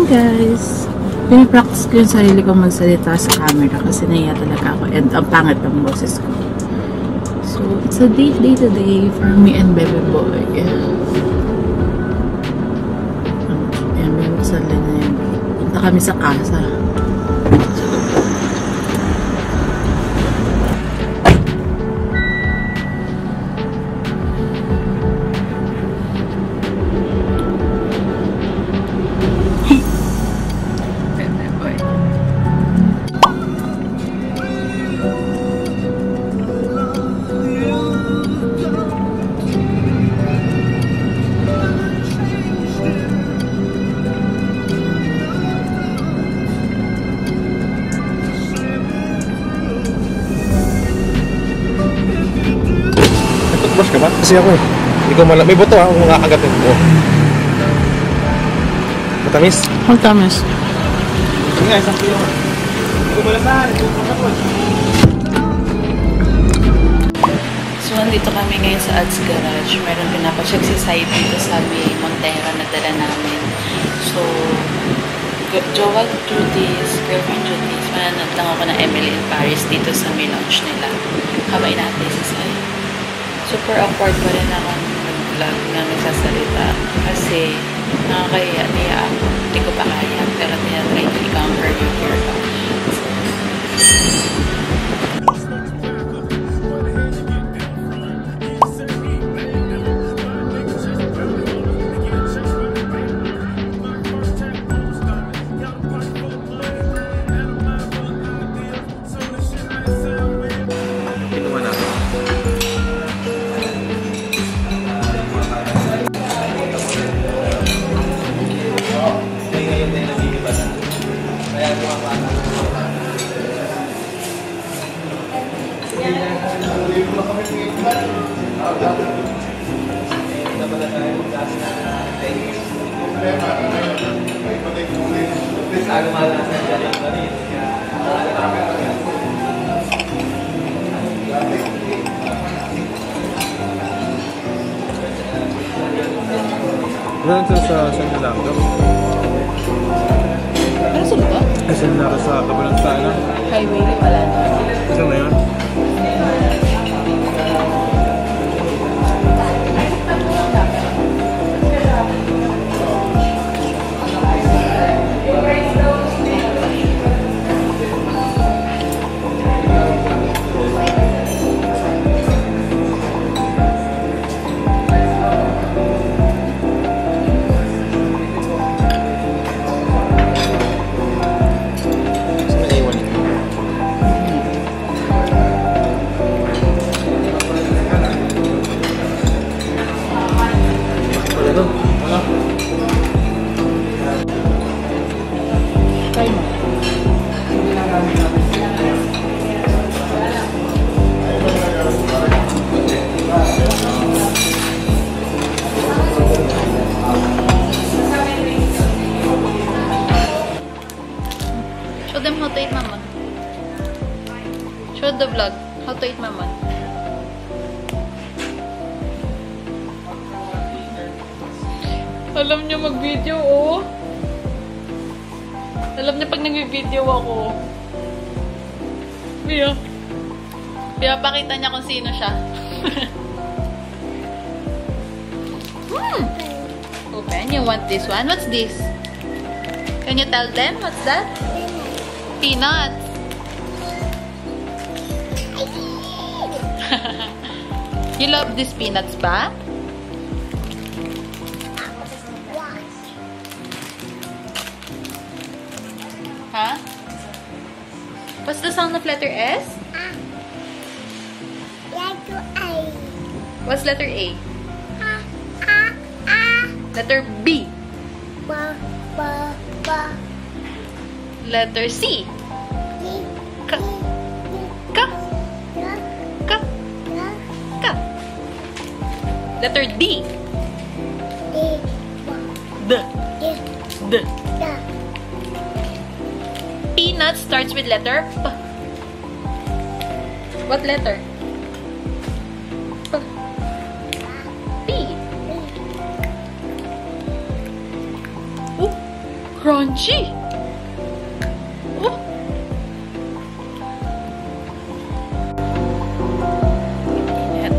Guys, pinapractice ko yung sarili ko magsalita sa camera kasi naiya talaga ako and ang pangit ng boses ko. So, it's a date day today for me and baby boy. Ayan, may magsala na yan. Punta kami sa casa. Brush ka ba? Kasi ako hindi ko may buto ha, kung makakagatin ko. Matamis? Matamis. Sige nga, isang kilo. Hindi ko malasan, hindi ko makapon. So, nandito kami ngayon sa Ads Garage. Meron pinapacheck si side dito sa may Montera na dala namin. So, jowa duties, girlfriend duties, mananood lang ako ng Emily in Paris dito sa may launch nila. Kamay natin si side. Super awkward pa rin ako mag-vlog na nagsasalita kasi nakakaya ako. Hindi ko pa kaya pero tinatry ko i-conquer yung fear ko. Meron sila sa San Milagro. Ano sila ba? Kasi nara sa kabalang sana. Highway, wala na. Kasi na yun? Show them how to eat mamon. Show the vlog how to eat mamon. Alam niya mag-video, oh. Alam niya pag nag-video ako. Kaya pakita niya kung sino siya. Open. You want this one? What's this? Can you tell them? What's that? Peanuts. You love these peanuts ba? Huh? What's the sound of letter S? Letter A. What's letter A? Letter B. Letter C. K. K. K. K. Letter D. D. D. Peanut starts with letter P. What letter? P. P. Oh, Crunchy! Oh! Init.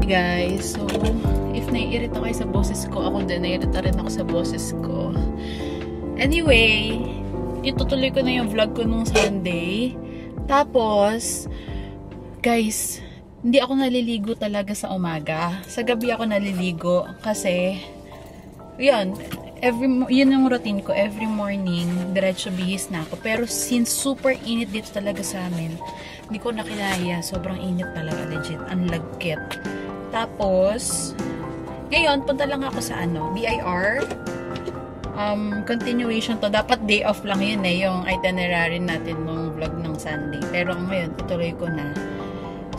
Guys, so if naiirita kayo sa boses ko, ako din naiirita rin ako sa boses ko. Anyway, itutuloy ko na yung vlog ko nung Sunday. Tapos, guys, hindi ako naliligo talaga sa umaga. Sa gabi ako naliligo kasi, yun yung routine ko. Every morning, diretso bihis na ako. Pero since super init dito talaga sa amin, hindi ko nakinaya. Sobrang init talaga, legit. Ang lagkit. Tapos, ngayon, punta lang ako sa BIR. Continuation to. Dapat day off lang yun yung itinerary natin nung vlog ng Sunday. Pero ngayon, ituloy ko na.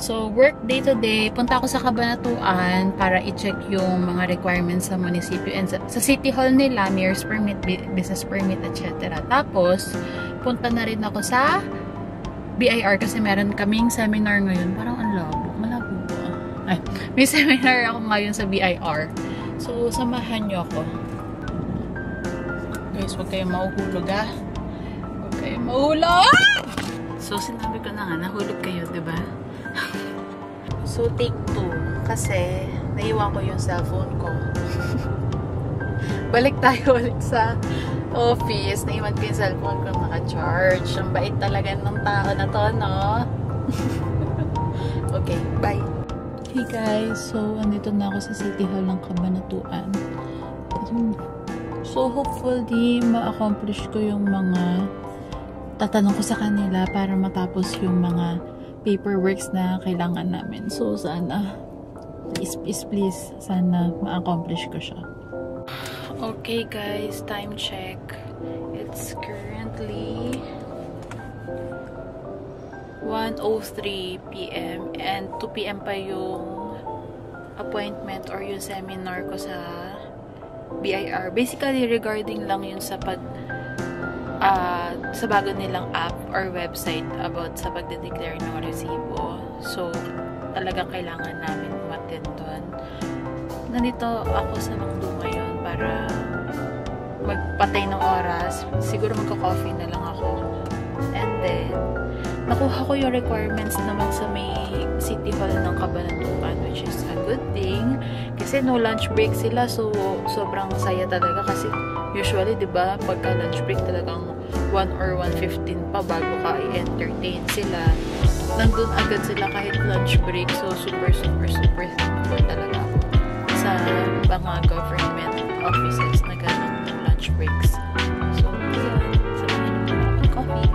So, work day to day. Punta ako sa Cabanatuan para i-check yung mga requirements sa munisipyo and sa City Hall nila, mayor's permit, business permit, etc. Tapos, punta na rin ako sa BIR kasi meron kaming seminar ngayon. Parang ang labo. Malabo ba? Ay, may seminar ako ngayon sa BIR. So, samahan nyo ako. Guys, huwag kayong mahuhulog ha. Huwag kayong mahuhulog! So, sinabi ko na nga, nahulog kayo, diba? So, take 2. Kasi, naiwan ko yung cellphone ko. Balik tayo ulit sa office. Naiwan ko yung cellphone ko naka-charge. Ang bait talaga ng tao na to, no? Okay, bye! Hey guys, so, andito na ako sa City Hall ng Cabanatuan. So, hopefully, ma-accomplish ko yung mga tatanong ko sa kanila para matapos yung mga paperworks na kailangan namin. So, sana, please, sana ma-accomplish ko siya. Okay, guys, time check. It's currently 1:03 p.m. and 2 p.m. pa yung appointment or yung seminar ko sa BIR. Basically, regarding lang yun sa sa bago nilang app or website about sa pagde-declare ng resibo. So, talagang kailangan namin umattend doon. Nandito ako sa McDo ngayon para magpatay ng oras. Siguro magka-coffee na lang ako. And then, nakuha ko yung requirements naman sa may City Hall ng Cabanatuan, which is a good thing. Kasi no lunch break sila, so sobrang saya talaga. Kasi usually, diba, pagka lunch break talagang 1 or 1:15 pa bago ka i-entertain sila. Nandun agad sila kahit lunch break. So, super thankful talaga ako sa mga government offices na ganun ng lunch breaks. So, yun. Sabahin mo na ako coffee.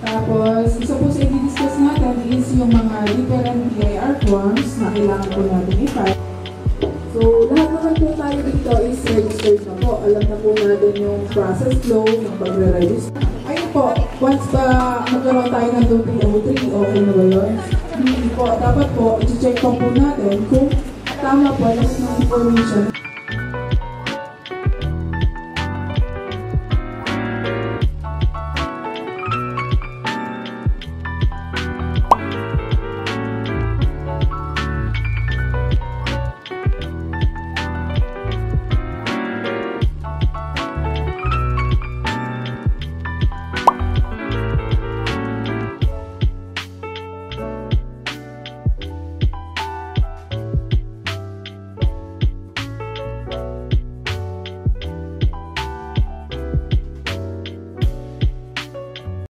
Tapos, isa po sa i-discuss natin is yung mga different BIR forms na kailangan po natin i-file. So, lahat naman po tayo dito is registered na po. Alam na po natin yung process flow, yung pagre-register. Ayun po, once pa magkaroon tayo ng 2303, okay na ba yun? Hindi po. Dapat po, i-check po natin kung tama po lahat ng information